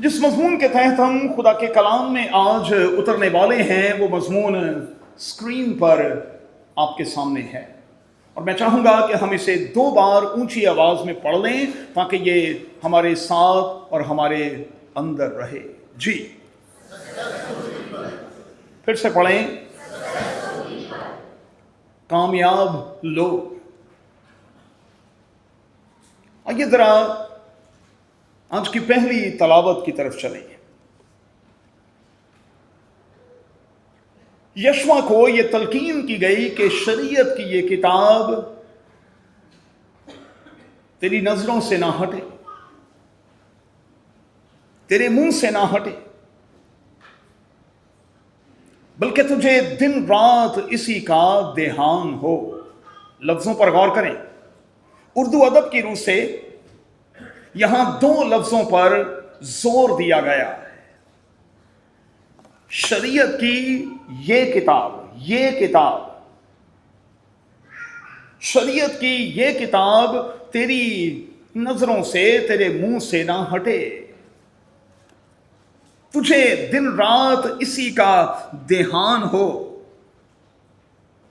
जिस मजमून के तहत हम खुदा के कलाम में आज उतरने वाले हैं वो मजमून स्क्रीन पर आपके सामने है, और मैं चाहूँगा कि हम इसे 2 बार ऊंची आवाज़ में पढ़ लें ताकि ये हमारे साथ और हमारे अंदर रहे। जी, फिर से पढ़ें। कामयाब लोग। आइए जरा आज की पहली तलावत की तरफ चलें। यशवा को यह तलकीन की गई कि शरीयत की ये किताब तेरी नजरों से ना हटे, तेरे मुंह से ना हटे, बल्कि तुझे दिन रात इसी का ध्यान हो। लफ्जों पर गौर करें। उर्दू अदब की रूह से यहां 2 लफ्जों पर जोर दिया गया है। शरीयत की ये किताब, शरीयत की ये किताब तेरी नजरों से, तेरे मुंह से ना हटे, तुझे दिन रात इसी का ध्यान हो,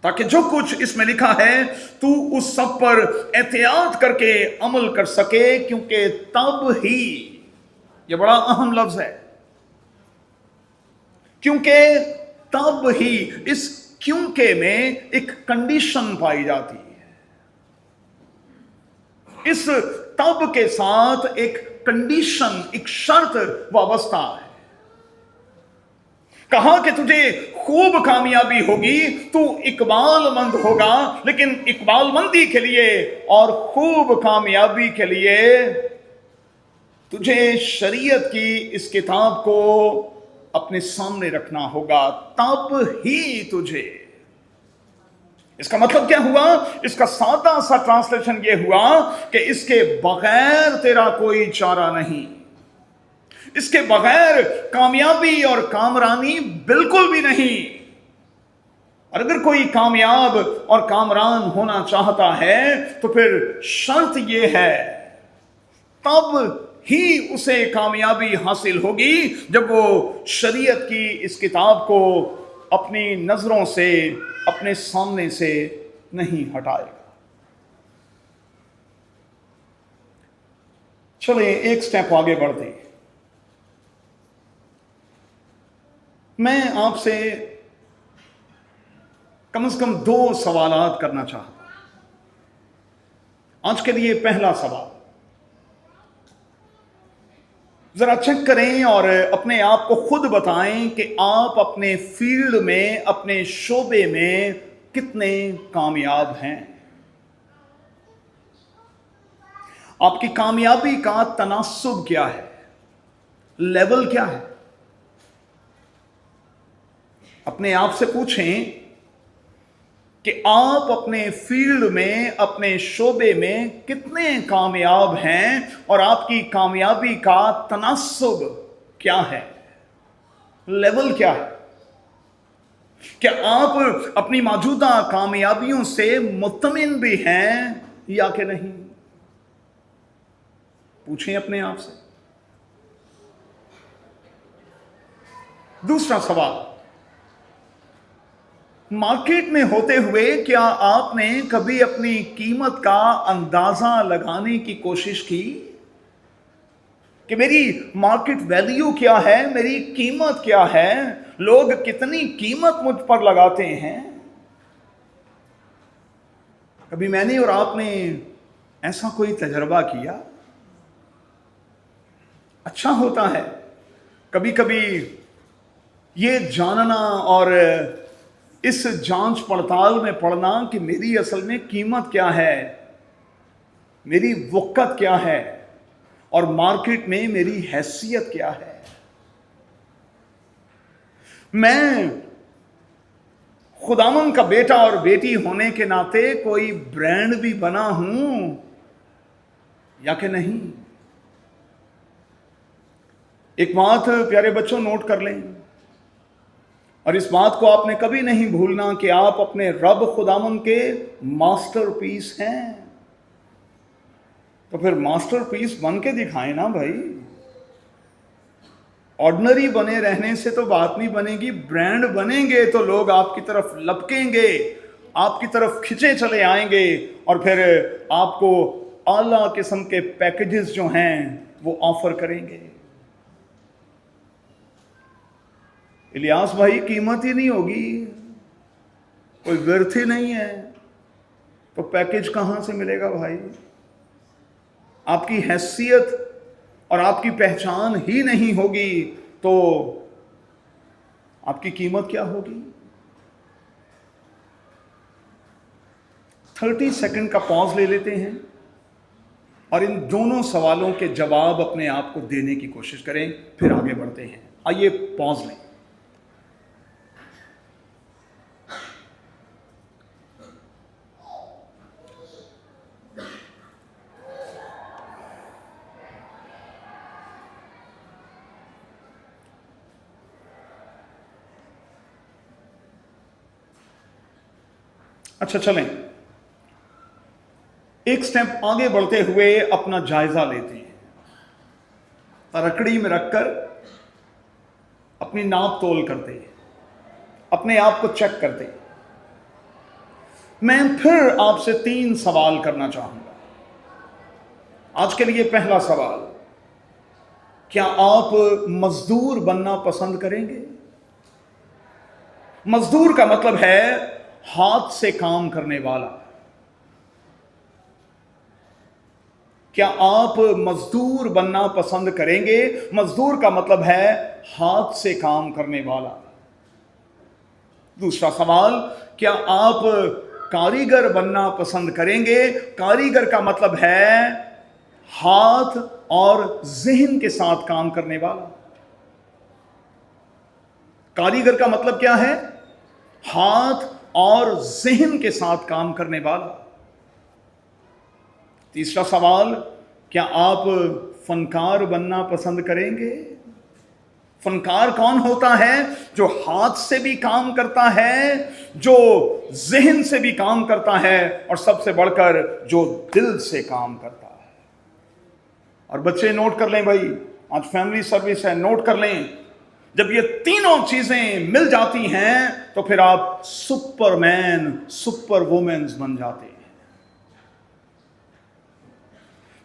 ताकि जो कुछ इसमें लिखा है तू उस सब पर एहतियात करके अमल कर सके, क्योंकि तब ही, यह बड़ा अहम लफ्ज है, क्योंकि तब ही, इस क्योंकि में एक कंडीशन पाई जाती है। इस तब के साथ एक कंडीशन, एक शर्त वाबस्ता है। कहा कि तुझे खूब कामयाबी होगी, तू इकबालमंद होगा, लेकिन इकबालमंदी के लिए और खूब कामयाबी के लिए तुझे शरीयत की इस किताब को अपने सामने रखना होगा, तब ही तुझे। इसका मतलब क्या हुआ? इसका सादा सा ट्रांसलेशन यह हुआ कि इसके बगैर तेरा कोई चारा नहीं, इसके बगैर कामयाबी और कामरानी बिल्कुल भी नहीं। और अगर कोई कामयाब और कामरान होना चाहता है तो फिर शर्त यह है, तब ही उसे कामयाबी हासिल होगी जब वो शरीयत की इस किताब को अपनी नजरों से, अपने सामने से नहीं हटाएगा। चलिए एक स्टेप आगे बढ़ते हैं। मैं आपसे कम से कम 2 सवालात करना चाहता हूं। आज के लिए पहला सवाल, जरा चेक करें और अपने आप को खुद बताएं कि आप अपने फील्ड में, अपने शोबे में कितने कामयाब हैं। आपकी कामयाबी का तनासुब क्या है, लेवल क्या है? अपने आप से पूछें कि आप अपने फील्ड में, अपने शोबे में कितने कामयाब हैं और आपकी कामयाबी का तनासुब क्या है, लेवल क्या है? क्या आप अपनी मौजूदा कामयाबियों से मुत्तमिन भी हैं या कि नहीं? पूछें अपने आप से। दूसरा सवाल, मार्केट में होते हुए क्या आपने कभी अपनी कीमत का अंदाजा लगाने की कोशिश की कि मेरी मार्केट वैल्यू क्या है, मेरी कीमत क्या है, लोग कितनी कीमत मुझ पर लगाते हैं? कभी मैंने और आपने ऐसा कोई तजर्बा किया? अच्छा होता है कभी कभी ये जानना और इस जांच पड़ताल में पड़ना कि मेरी असल में कीमत क्या है, मेरी वक़्त क्या है और मार्केट में मेरी हैसियत क्या है। मैं खुदावन का बेटा और बेटी होने के नाते कोई ब्रांड भी बना हूं या कि नहीं? एक बात प्यारे बच्चों नोट कर लें, और इस बात को आपने कभी नहीं भूलना कि आप अपने रब खुदावन के मास्टरपीस हैं। तो फिर मास्टरपीस बन के दिखाएं ना भाई। ऑर्डिनरी बने रहने से तो बात नहीं बनेगी, ब्रांड बनेंगे तो लोग आपकी तरफ लपकेंगे, आपकी तरफ खिंचे चले आएंगे और फिर आपको आला किस्म के पैकेजेस जो हैं वो ऑफर करेंगे। इलियास भाई कीमत ही नहीं होगी, कोई व्यर्थ ही नहीं है, तो पैकेज कहां से मिलेगा भाई? आपकी हैसियत और आपकी पहचान ही नहीं होगी तो आपकी कीमत क्या होगी? 30 सेकंड का पॉज ले लेते हैं और इन दोनों सवालों के जवाब अपने आप को देने की कोशिश करें, फिर आगे बढ़ते हैं। आइए पॉज लें। अच्छा चलें, एक स्टेप आगे बढ़ते हुए अपना जायजा लेते हैं, रकड़ी में रखकर अपनी नाप तोल करते हैं, अपने आप को चेक करते हैं। मैं फिर आपसे 3 सवाल करना चाहूंगा। आज के लिए पहला सवाल, क्या आप मजदूर बनना पसंद करेंगे? मजदूर का मतलब है हाथ से काम करने वाला। क्या आप मजदूर बनना पसंद करेंगे? मजदूर का मतलब है हाथ से काम करने वाला। दूसरा सवाल, क्या आप कारीगर बनना पसंद करेंगे? कारीगर का मतलब है हाथ और ज़हन के साथ काम करने वाला। कारीगर का मतलब क्या है? हाथ और ज़हन के साथ काम करने वाला। तीसरा सवाल, क्या आप फनकार बनना पसंद करेंगे? फनकार कौन होता है? जो हाथ से भी काम करता है, जो ज़हन से भी काम करता है और सबसे बढ़कर जो दिल से काम करता है। और बच्चे नोट कर लें भाई, आज फैमिली सर्विस है, नोट कर लें, जब ये तीनों चीजें मिल जाती हैं तो फिर आप सुपरमैन, सुपर वुमेन्स बन जाते हैं।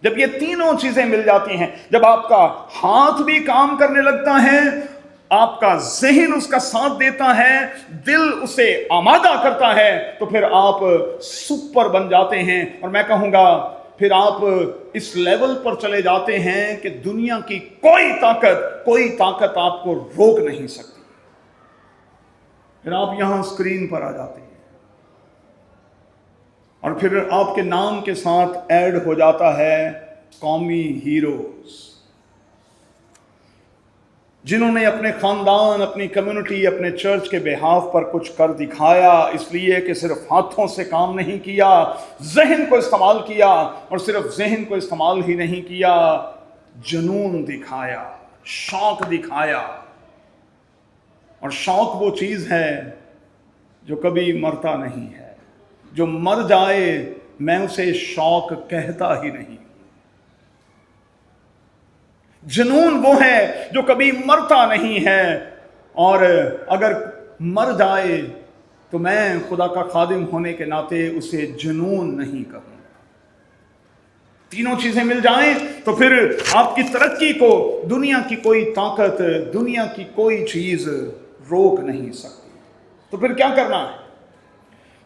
जब ये तीनों चीजें मिल जाती हैं, जब आपका हाथ भी काम करने लगता है, आपका ज़हन उसका साथ देता है, दिल उसे आमादा करता है, तो फिर आप सुपर बन जाते हैं। और मैं कहूंगा फिर आप इस लेवल पर चले जाते हैं कि दुनिया की कोई ताकत आपको रोक नहीं सकती। फिर आप यहां स्क्रीन पर आ जाते हैं और फिर आपके नाम के साथ ऐड हो जाता है कौमी हीरोज, जिन्होंने अपने खानदान, अपनी कम्युनिटी, अपने चर्च के बिहाफ पर कुछ कर दिखाया, इसलिए कि सिर्फ हाथों से काम नहीं किया, ज़हन को इस्तेमाल किया, और सिर्फ ज़हन को इस्तेमाल ही नहीं किया, जुनून दिखाया, शौक दिखाया। और शौक वो चीज़ है जो कभी मरता नहीं है। जो मर जाए मैं उसे शौक कहता ही नहीं। जुनून वो है जो कभी मरता नहीं है, और अगर मर जाए तो मैं खुदा का खादिम होने के नाते उसे जुनून नहीं कहूँगा। तीनों चीजें मिल जाएं तो फिर आपकी तरक्की को दुनिया की कोई ताकत, दुनिया की कोई चीज रोक नहीं सकती। तो फिर क्या करना है?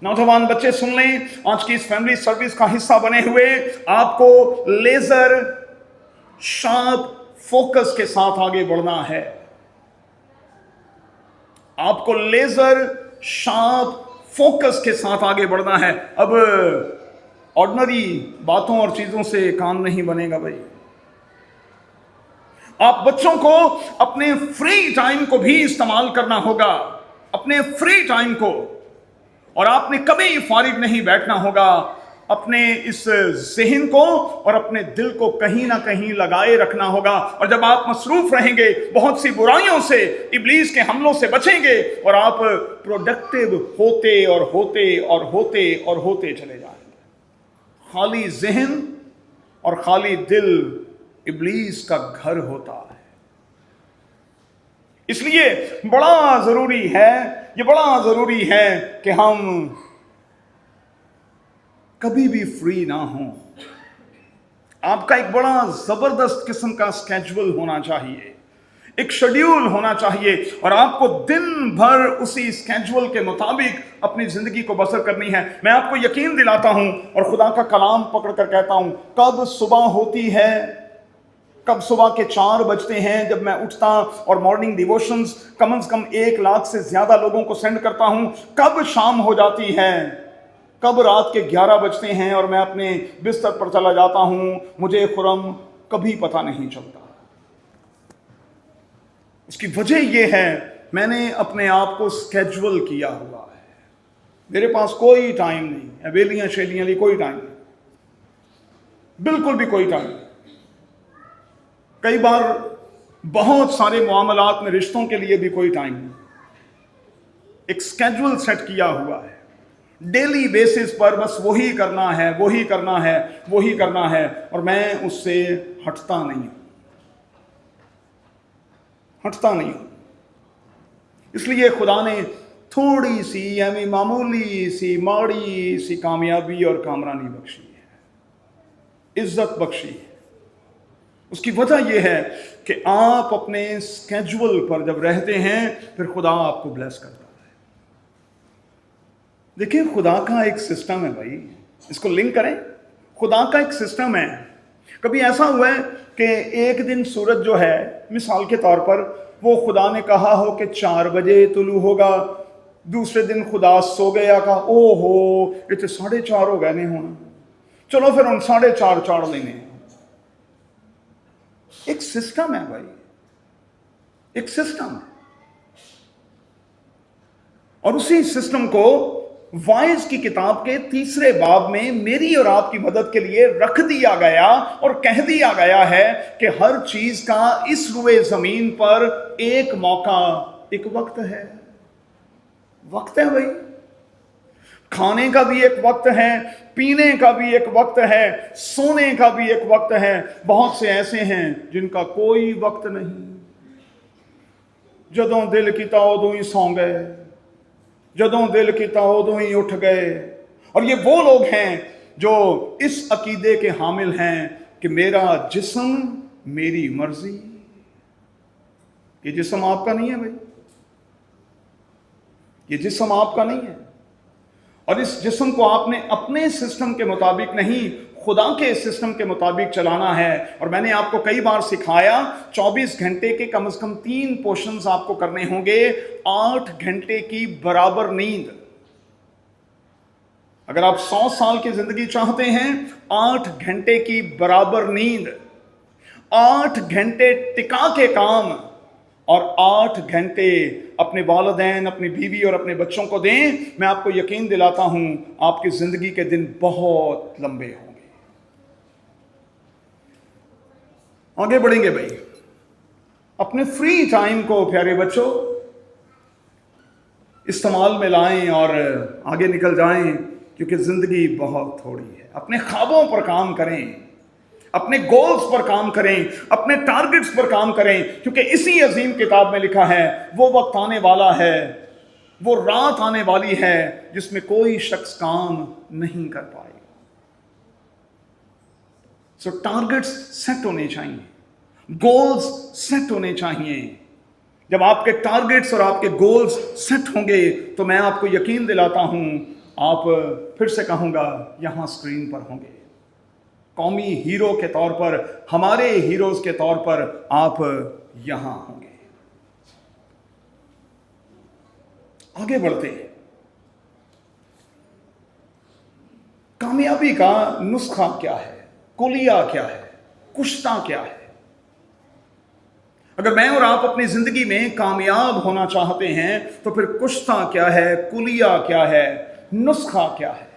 नौजवान बच्चे सुन लें, आज की इस फैमिली सर्विस का हिस्सा बने हुए आपको लेजर शार्प फोकस के साथ आगे बढ़ना है। आपको लेजर शार्प फोकस के साथ आगे बढ़ना है। अब ऑर्डिनरी बातों और चीजों से काम नहीं बनेगा भाई। आप बच्चों को अपने फ्री टाइम को भी इस्तेमाल करना होगा, अपने फ्री टाइम को, और आपने कभी फारिग नहीं बैठना होगा। अपने इस ज़हन को और अपने दिल को कहीं ना कहीं लगाए रखना होगा। और जब आप मसरूफ रहेंगे, बहुत सी बुराइयों से, इब्लीस के हमलों से बचेंगे, और आप प्रोडक्टिव होते और होते और होते और होते चले जाएंगे। खाली ज़हन और खाली दिल इब्लीस का घर होता है। اس لیے بڑا ضروری ہے کہ ہم کبھی بھی فری نہ ہوں. آپ کا ایک بڑا زبردست قسم کا سکیجول ہونا چاہیے، ایک شیڈیول ہونا چاہیے، اور آپ کو دن بھر اسی سکیجول کے مطابق اپنی زندگی کو بسر کرنی ہے. میں آپ کو یقین دلاتا ہوں اور خدا کا کلام پکڑ کر کہتا ہوں، کب صبح ہوتی ہے، کب صبح کے 4 بجتے ہیں جب میں اٹھتا اور مارننگ ڈیووشنز کم از کم 1,00,000 سے زیادہ لوگوں کو سینڈ کرتا ہوں، کب شام ہو جاتی ہے، کب رات کے 11 بجتے ہیں اور میں اپنے بستر پر چلا جاتا ہوں، مجھے خرم کبھی پتہ نہیں چلتا. اس کی وجہ یہ ہے، میں نے اپنے آپ کو سکیجول کیا ہوا ہے. میرے پاس کوئی ٹائم نہیں، ابیلیاں شیلیاں لی کوئی ٹائم نہیں، بالکل بھی کوئی ٹائم نہیں. کئی بار بہت سارے معاملات میں رشتوں کے لیے بھی کوئی ٹائم نہیں. ایک سکیجول سیٹ کیا ہوا ہے، ڈیلی بیسس پر بس وہی کرنا ہے، اور میں اس سے ہٹتا نہیں ہوں. اس لیے خدا نے تھوڑی سی یعنی معمولی سی ماڑی سی کامیابی اور کامرانی بخشی ہے، عزت بخشی ہے. اس کی وجہ یہ ہے کہ آپ اپنے سکیجول پر جب رہتے ہیں پھر خدا آپ کو بلیس کرتا ہے. دیکھیں خدا کا ایک سسٹم ہے بھائی، اس کو لنک کریں. خدا کا ایک سسٹم ہے. کبھی ایسا ہوا ہے کہ ایک دن سورج جو ہے مثال کے طور پر وہ خدا نے کہا ہو کہ 4 بجے طلوع ہوگا، دوسرے دن خدا سو گیا، کہا او ہو یہ تو 4:30 ہو گئے نہیں ہونا، چلو پھر ہم 4:30 چاڑ لینے. ایک سسٹم ہے بھائی، ایک سسٹم ہے. اور اسی سسٹم کو وائز کی کتاب کے 3 باب میں میری اور آپ کی مدد کے لیے رکھ دیا گیا اور کہہ دیا گیا ہے کہ ہر چیز کا اس روئے زمین پر ایک موقع، ایک وقت ہے. وقت ہے بھائی، کھانے کا بھی ایک وقت ہے، پینے کا بھی ایک وقت ہے، سونے کا بھی ایک وقت ہے. بہت سے ایسے ہیں جن کا کوئی وقت نہیں، جدوں دل کیتا ادوں ہی سو گئے، جدوں دل کیتا ادوں ہی اٹھ گئے. اور یہ وہ لوگ ہیں جو اس عقیدے کے حامل ہیں کہ میرا جسم میری مرضی. یہ جسم آپ کا نہیں ہے بھائی، یہ جسم آپ کا نہیں ہے. اور اس جسم کو آپ نے اپنے سسٹم کے مطابق نہیں، خدا کے سسٹم کے مطابق چلانا ہے. اور میں نے آپ کو کئی بار سکھایا 24 گھنٹے کے کم از کم 3 پورشنز آپ کو کرنے ہوں گے. 8 گھنٹے کی برابر نیند. اگر آپ 100 سال کی زندگی چاہتے ہیں، 8 گھنٹے کی برابر نیند، 8 گھنٹے ٹکا کے کام، اور 8 گھنٹے اپنے والدین، اپنی بیوی اور اپنے بچوں کو دیں. میں آپ کو یقین دلاتا ہوں آپ کی زندگی کے دن بہت لمبے ہوں گے. آگے بڑھیں گے بھائی. اپنے فری ٹائم کو پیارے بچوں استعمال میں لائیں اور آگے نکل جائیں، کیونکہ زندگی بہت تھوڑی ہے. اپنے خوابوں پر کام کریں، اپنے گولز پر کام کریں، اپنے ٹارگٹس پر کام کریں، کیونکہ اسی عظیم کتاب میں لکھا ہے وہ وقت آنے والا ہے، وہ رات آنے والی ہے جس میں کوئی شخص کام نہیں کر پائے. سو ٹارگٹس سیٹ ہونے چاہیے، گولز سیٹ ہونے چاہیے. جب آپ کے ٹارگٹس اور آپ کے گولز سیٹ ہوں گے تو میں آپ کو یقین دلاتا ہوں، آپ پھر سے کہوں گا یہاں اسکرین پر ہوں گے. قومی ہیرو کے طور پر، ہمارے ہیروز کے طور پر آپ یہاں ہوں گے. آگے بڑھتے ہیں. کامیابی کا نسخہ کیا ہے؟ کلیہ کیا ہے؟ کشتہ کیا ہے؟ اگر میں اور آپ اپنی زندگی میں کامیاب ہونا چاہتے ہیں تو پھر کشتہ کیا ہے، کلیہ کیا ہے، نسخہ کیا ہے؟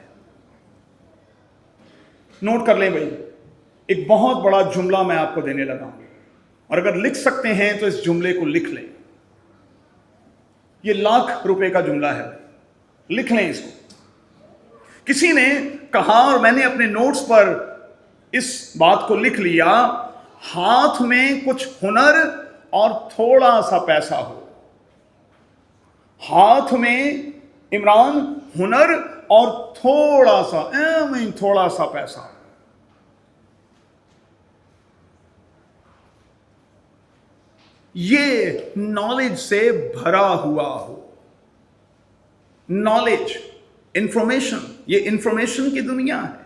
نوٹ کر لیں بھائی. ایک بہت بڑا جملہ میں آپ کو دینے لگا ہوں، اور اگر لکھ سکتے ہیں تو اس جملے کو لکھ لیں. یہ ₹1,00,000 کا جملہ ہے، لکھ لیں اس کو. کسی نے کہا اور میں نے اپنے نوٹس پر اس بات کو لکھ لیا، ہاتھ میں کچھ ہنر اور تھوڑا سا پیسہ ہو हाथ में इमरान हुनर और थोड़ा सा पैसा, ये नॉलेज से भरा हुआ हो। नॉलेज, इंफॉर्मेशन, ये इंफॉर्मेशन की दुनिया है,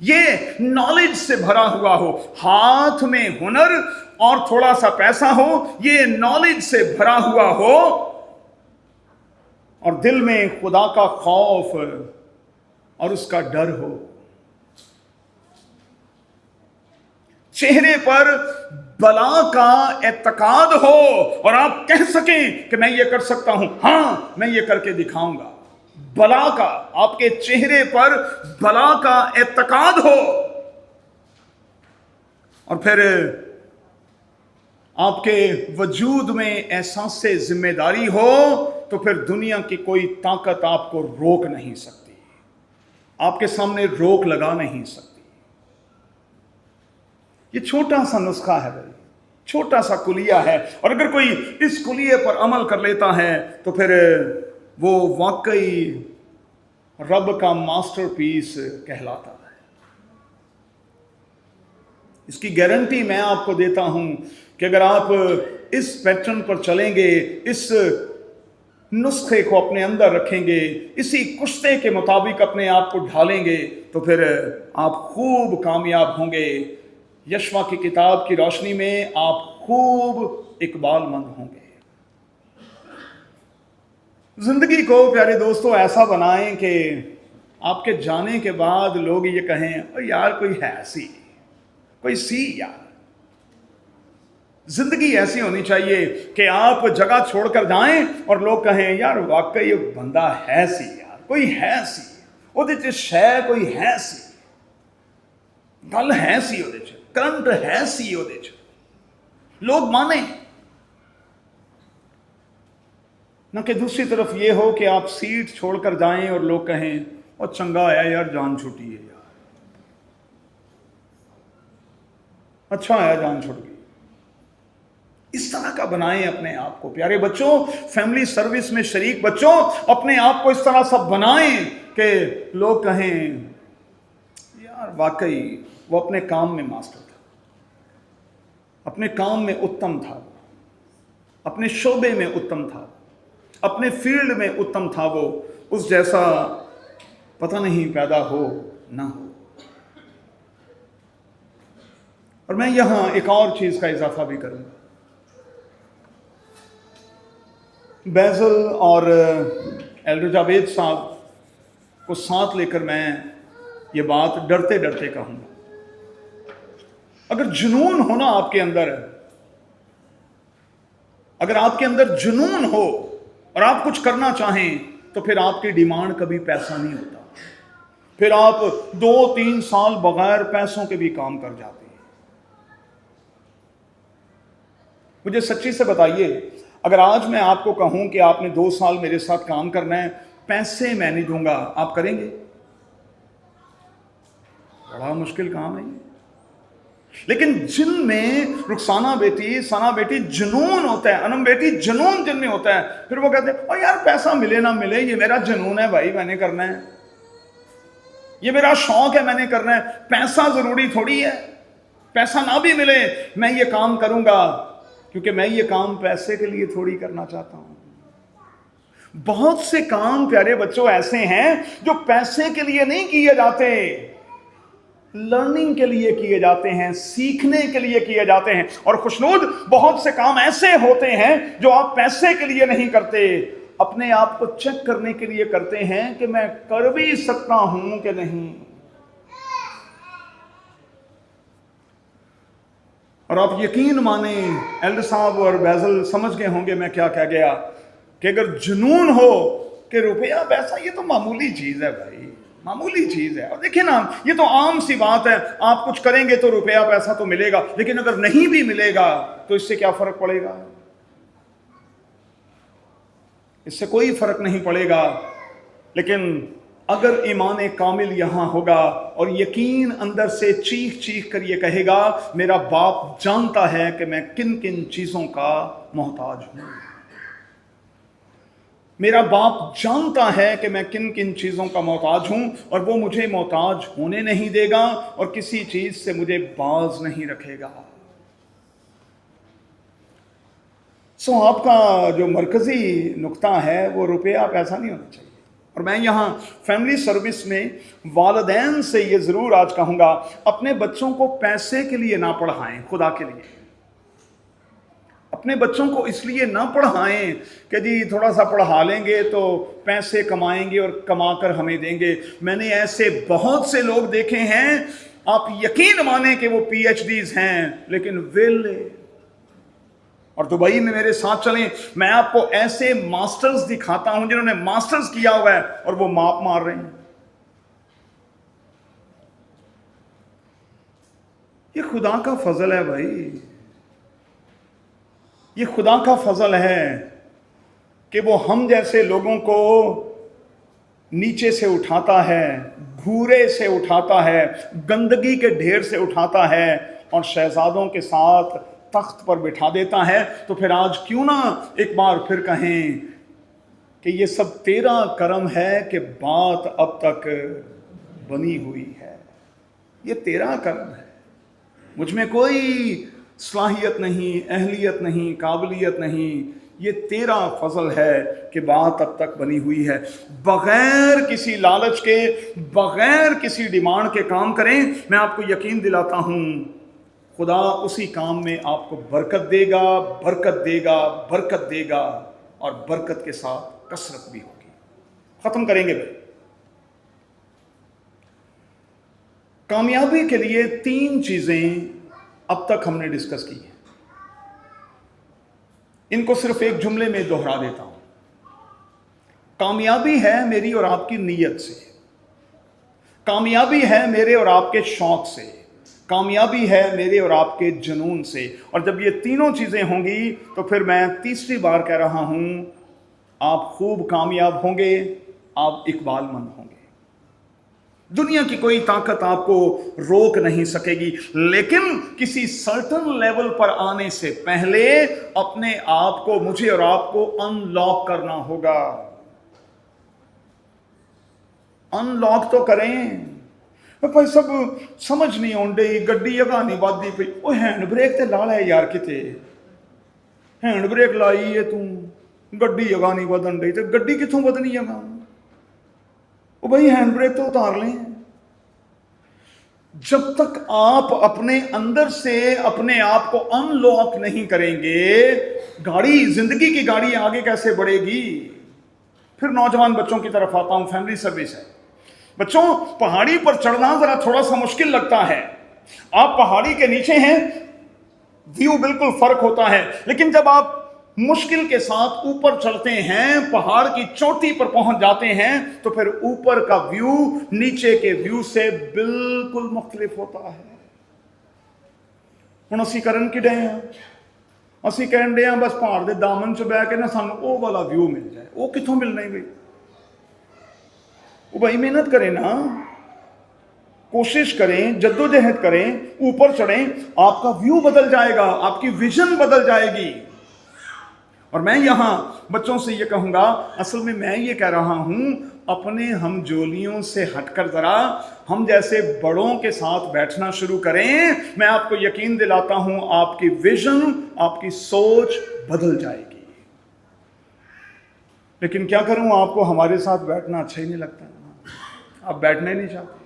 ये नॉलेज से भरा हुआ हो। हाथ में हुनर और थोड़ा सा पैसा हो, ये नॉलेज से भरा हुआ हो, और दिल में खुदा का खौफ और उसका डर हो। चेहरे पर बला का एतकाद हो और आप कह सकें कि मैं ये कर सकता हूं, हां मैं ये करके दिखाऊंगा। बला का, आपके चेहरे पर बला का एतकाद हो, और फिर आपके वजूद में एहसास से जिम्मेदारी हो, तो फिर दुनिया की कोई ताकत आपको रोक नहीं सकती, आपके सामने रोक लगा नहीं सकती। ये छोटा सा नुस्खा है भाई, छोटा सा कुलिया है, और अगर कोई इस कुलिये पर अमल कर लेता है तो फिर वो वाकई रब का मास्टरपीस कहलाता है। इसकी गारंटी मैं आपको देता हूं कि अगर आप इस पैटर्न पर चलेंगे, इस नुस्खे को अपने अंदर रखेंगे, इसी कुश्ते के मुताबिक अपने आप को ढालेंगे, तो फिर आप खूब कामयाब होंगे। यशवा की किताब की रोशनी में आप खूब इकबालमंद होंगे। जिंदगी को प्यारे दोस्तों ऐसा बनाएं कि आपके जाने के बाद लोग ये कहें, ओ यार कोई है सी, कोई सी यार। जिंदगी ऐसी होनी चाहिए कि आप जगह छोड़कर जाएं और लोग कहें, यार वाकई ये बंदा है सी यार, कोई है सी, ਉਹਦੇ ਚ शै कोई है सी, गल है सी, ਉਹਦੇ ਚ करंट है सी, ਉਹਦੇ ਚ लोग माने ना। कि दूसरी तरफ ये हो कि आप सीट छोड़कर जाएं और लोग कहें, और चंगा आया यार जान छुट्टी है यार, अच्छा आया जान छुट गई। इस तरह का बनाएं अपने आप को। प्यारे बच्चों, फैमिली सर्विस में शरीक बच्चों, अपने आप को इस तरह सब बनाएं कि लोग कहें, यार वाकई वो अपने काम में मास्टर था, अपने काम में उत्तम था, अपने शोबे में उत्तम था, अपने फील्ड में उत्तम था, वो उस जैसा पता नहीं पैदा हो ना हो। और मैं यहां एक और चीज का इजाफा भी करूंगा। बैजल और एल्डर जावेद साहब को साथ लेकर मैं ये बात डरते डरते कहूंगा। अगर जुनून हो ना आपके अंदर, अगर आपके अंदर जुनून हो और आप कुछ करना चाहें, तो फिर आपकी डिमांड कभी पैसा नहीं होता। फिर आप 2-3 साल बगैर पैसों के भी काम कर जाते हैं। मुझे सच्ची से बताइए, अगर आज मैं आपको कहूं कि आपने 2 साल मेरे साथ काम करना है, पैसे मैं नहीं दूंगा, आप करेंगे? बड़ा मुश्किल काम है ये। लेकिन जिनमें रुखसाना बेटी, सना बेटी जुनून होता है, अनम बेटी जुनून जिनमें होता है, फिर वो कहते हैं, ओ यार पैसा मिले ना मिले, ये मेरा जुनून है भाई, मैंने करना है, ये मेरा शौक है, मैंने करना है। पैसा जरूरी थोड़ी है, पैसा ना भी मिले मैं ये काम करूंगा, क्योंकि मैं ये काम पैसे के लिए थोड़ी करना चाहता हूं। बहुत से काम प्यारे बच्चों ऐसे हैं जो पैसे के लिए नहीं किए जाते, लर्निंग के लिए किए जाते हैं, सीखने के लिए किए जाते हैं। और खुशनूद बहुत से काम ऐसे होते हैं जो आप पैसे के लिए नहीं करते, अपने आप को चेक करने के लिए करते हैं कि मैं कर भी सकता हूं कि नहीं। और आप यकीन माने, एल्डर साहब और बैजल समझ गए होंगे मैं क्या कह गया, कि अगर जुनून हो कि रुपया पैसा ये तो मामूली चीज है भाई, मामूली चीज है। और देखिए ना, ये तो आम सी बात है, आप कुछ करेंगे तो रुपया पैसा तो मिलेगा, लेकिन अगर नहीं भी मिलेगा तो इससे क्या फर्क पड़ेगा? इससे कोई फर्क नहीं पड़ेगा। लेकिन अगर ईमान कामिल यहां होगा और यकीन अंदर से चीख चीख कर ये कहेगा, मेरा बाप जानता है कि मैं किन किन चीजों का मोहताज हूं, मेरा बाप जानता है कि मैं किन किन चीज़ों का मोहताज हूँ और वो मुझे मोहताज होने नहीं देगा और किसी चीज़ से मुझे बाज नहीं रखेगा। सो आपका जो मरकज़ी नुक्ता है वो रुपया पैसा नहीं होना चाहिए। और मैं यहाँ फैमिली सर्विस में वालिदैन से ये ज़रूर आज कहूँगा, अपने बच्चों को पैसे के लिए ना पढ़ाएं, खुदा के लिए। अपने बच्चों को इसलिए ना पढ़ाएं कि जी थोड़ा सा पढ़ा लेंगे तो पैसे कमाएंगे और कमा कर हमें देंगे। मैंने ऐसे बहुत से लोग देखे हैं, आप यकीन माने कि वो PhDs हैं लेकिन वेले। और दुबई में मेरे साथ चलें, मैं आपको ऐसे मास्टर्स दिखाता हूं जिन्होंने मास्टर्स किया हुआ है और वो माप मार रहे हैं। ये खुदा का फजल है भाई, ये खुदा का फजल है कि वो हम जैसे लोगों को नीचे से उठाता है, घूरे से उठाता है, गंदगी के ढेर से उठाता है और शहजादों के साथ तख्त पर बिठा देता है। तो फिर आज क्यों ना एक बार फिर कहें कि ये सब तेरा करम है कि बात अब तक बनी हुई है। ये तेरा करम है, मुझ में कोई सलाहियत नहीं, अहलियत नहीं, काबिलियत नहीं, ये तेरा फजल है कि बात अब तक बनी हुई है। बगैर किसी लालच के, बगैर किसी डिमांड के काम करें, मैं आपको यकीन दिलाता हूं खुदा उसी काम में आपको बरकत देगा, बरकत देगा, बरकत देगा और बरकत के साथ कसरत भी होगी। खत्म करेंगे भाई। कामयाबी के लिए 3 चीजें अब तक हमने डिस्कस की है, इनको सिर्फ एक जुमले में दोहरा देता हूं। कामयाबी है मेरी और आपकी नीयत से, कामयाबी है मेरे और आपके शौक से, कामयाबी है मेरे और आपके जुनून से। और जब ये तीनों चीजें होंगी तो फिर मैं तीसरी बार कह रहा हूं, आप खूब कामयाब होंगे, आप इकबालमंद होंगे। दुनिया की कोई ताकत आपको रोक नहीं सकेगी, लेकिन किसी सर्टन लेवल पर आने से पहले अपने आप को, मुझे और आपको अनलॉक करना होगा। अनलॉक तो करें भाई। सब समझ नहीं आउंदी, गड्डी अगा नहीं वधदी पई, ओ हैंड ब्रेक ते ला ले यार, किते हैंड ब्रेक लाई है तू, गड्डी अगा नहीं वधन दी, ते गड्डी किथों वधनी अगा? ओ भाई हैंड ब्रेक तो उतार लें। जब तक आप अपने अंदर से अपने आप को अनलॉक नहीं करेंगे, गाड़ी, जिंदगी की गाड़ी आगे कैसे बढ़ेगी? फिर नौजवान बच्चों की तरफ आता हूं, फैमिली सर्विस है। बच्चों, पहाड़ी पर चढ़ना जरा थोड़ा सा मुश्किल लगता है। आप पहाड़ी के नीचे हैं, व्यू बिल्कुल फर्क होता है, लेकिन जब आप मुश्किल के साथ ऊपर चढ़ते हैं, पहाड़ की चोटी पर पहुंच जाते हैं, तो फिर ऊपर का व्यू नीचे के व्यू से बिल्कुल मुख्तलिफ होता है। हुण असीं करन कि डे हां, असीं कहण डे हां बस पहाड़ दे दामन च बैठ के ना सानूं ओह वाला व्यू मिल जाए। वो कित्थों मिलना है भाई? वो भाई मेहनत करें ना, कोशिश करें, जद्दोजहद करें, ऊपर चढ़ें, आपका व्यू बदल जाएगा, आपकी विजन बदल जाएगी। और मैं यहां बच्चों से ये कहूंगा, असल में मैं ये कह रहा हूं, अपने हमजोलियों से हटकर जरा हम जैसे बड़ों के साथ बैठना शुरू करें। मैं आपको यकीन दिलाता हूं, आपकी विजन, आपकी सोच बदल जाएगी। लेकिन क्या करूं, आपको हमारे साथ बैठना अच्छा ही नहीं लगता, आप बैठना नहीं चाहते।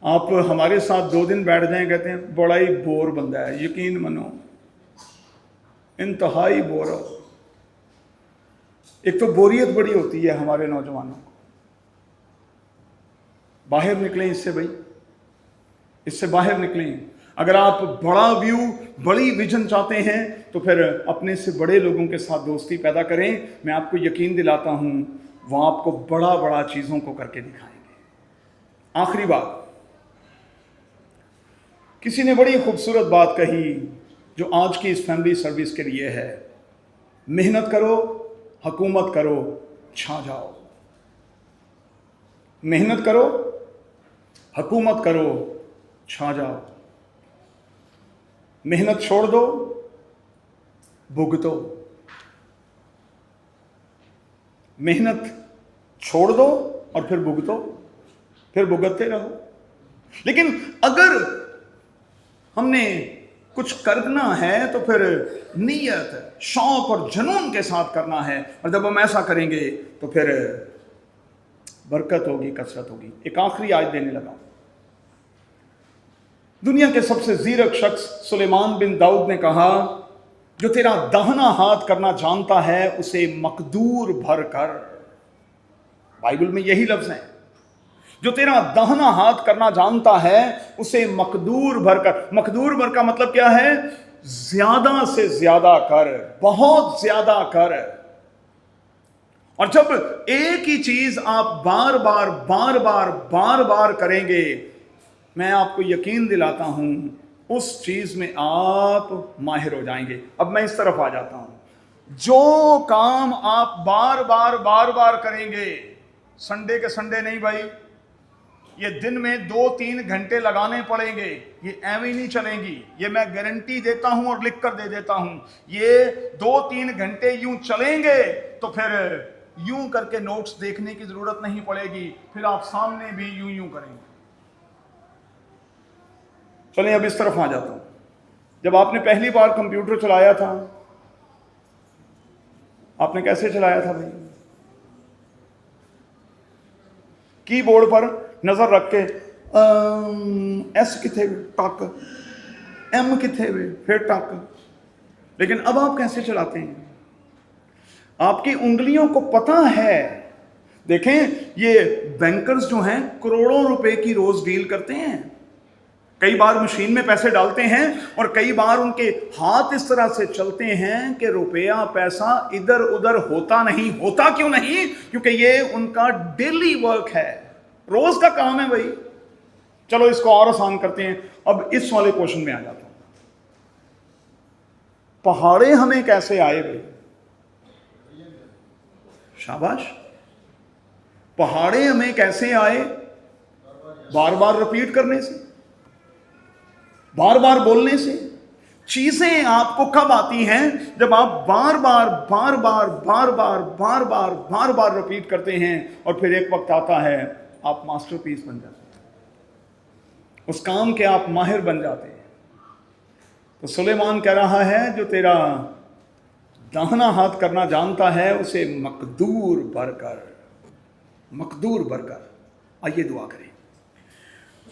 आप हमारे साथ 2 दिन बैठ जाएं, कहते हैं बड़ा ही बोर बंदा है। यकीन मानो, इंतहाई बोर हो। एक तो बोरियत बड़ी होती है हमारे नौजवानों को। बाहर निकलें इससे भाई, इससे बाहर निकलें। अगर आप बड़ा व्यू, बड़ी विजन चाहते हैं तो फिर अपने से बड़े लोगों के साथ दोस्ती पैदा करें। मैं आपको यकीन दिलाता हूं, वो आपको बड़ा बड़ा चीजों को करके दिखाएंगे। आखिरी बात, किसी ने बड़ी खूबसूरत बात कही जो आज की इस फैमिली सर्विस के लिए है, मेहनत करो, हुकूमत करो, छा जाओ। मेहनत करो, हुकूमत करो, छा जाओ। मेहनत छोड़ दो, भुगतो। मेहनत छोड़ दो और फिर भुगतो, फिर भुगतते रहो। लेकिन अगर हमने कुछ करना है तो फिर नियत, शौक और जुनून के साथ करना है, और जब हम ऐसा करेंगे तो फिर बरकत होगी, कसरत होगी। एक आखिरी आयत देने लगा। दुनिया के सबसे जीरक शख्स सुलेमान बिन दाऊद ने कहा, जो तेरा दाहिना हाथ करना जानता है उसे मकदूर भर कर। बाइबल में यही लफ्ज हैं, जो तेरा दाहिना हाथ करना जानता है उसे मकदूर भर कर। मकदूर भर का मतलब क्या है? ज्यादा से ज्यादा कर, बहुत ज्यादा कर। और जब एक ही चीज आप बार बार करेंगे, मैं आपको यकीन दिलाता हूं उस चीज में आप माहिर हो जाएंगे। अब मैं इस तरफ आ जाता हूं। जो काम आप बार बार करेंगे, संडे के संडे नहीं भाई, ये दिन में 2-3 घंटे लगाने पड़ेंगे, ये एवं ही नहीं चलेंगी। ये मैं गारंटी देता हूं और लिख कर दे देता हूं। ये 2-3 घंटे यूं चलेंगे तो फिर यूं करके नोट्स देखने की जरूरत नहीं पड़ेगी, फिर आप सामने भी यूं करेंगे। चलिए अब इस तरफ आ जाता हूं। जब आपने पहली बार कंप्यूटर चलाया था, आपने कैसे चलाया था भाई? कीबोर्ड पर नजर रख के एस किथे टक, एम किथे वे, फिर टक। लेकिन अब आप कैसे चलाते हैं? आपकी उंगलियों को पता है। देखें, ये बैंकर्स जो हैं करोड़ों रुपए की रोज डील करते हैं। कई बार मशीन में पैसे डालते हैं और कई बार उनके हाथ इस तरह से चलते हैं कि रुपया पैसा इधर उधर होता नहीं। होता क्यों नहीं? क्योंकि ये उनका डेली वर्क है, रोज का काम है भाई। चलो इसको और आसान करते हैं। अब इस वाले क्वेश्चन में आ जाता हूं। पहाड़े हमें कैसे आए भाई? शाबाश। पहाड़े हमें कैसे आए? बार बार रिपीट करने से, बार बार बोलने से। चीजें आपको कब आती हैं? जब आप बार बार रिपीट करते हैं, और फिर एक वक्त आता है आप मास्टरपीस बन जाते हैं, उस काम के आप माहिर बन जाते हैं। तो सुलेमान कह रहा है, जो तेरा दाहिना हाथ करना जानता है उसे मकदूर भरकर, मकदूर भरकर। आइए दुआ करें।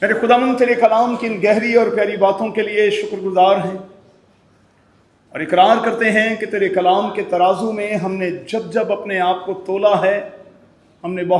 मेरे खुदावंद, तेरे कलाम की इन गहरी और प्यारी बातों के लिए शुक्रगुजार हैं और इकरार करते हैं कि तेरे कलाम के तराजू में हमने जब जब अपने आप को तोला है, हमने बहुत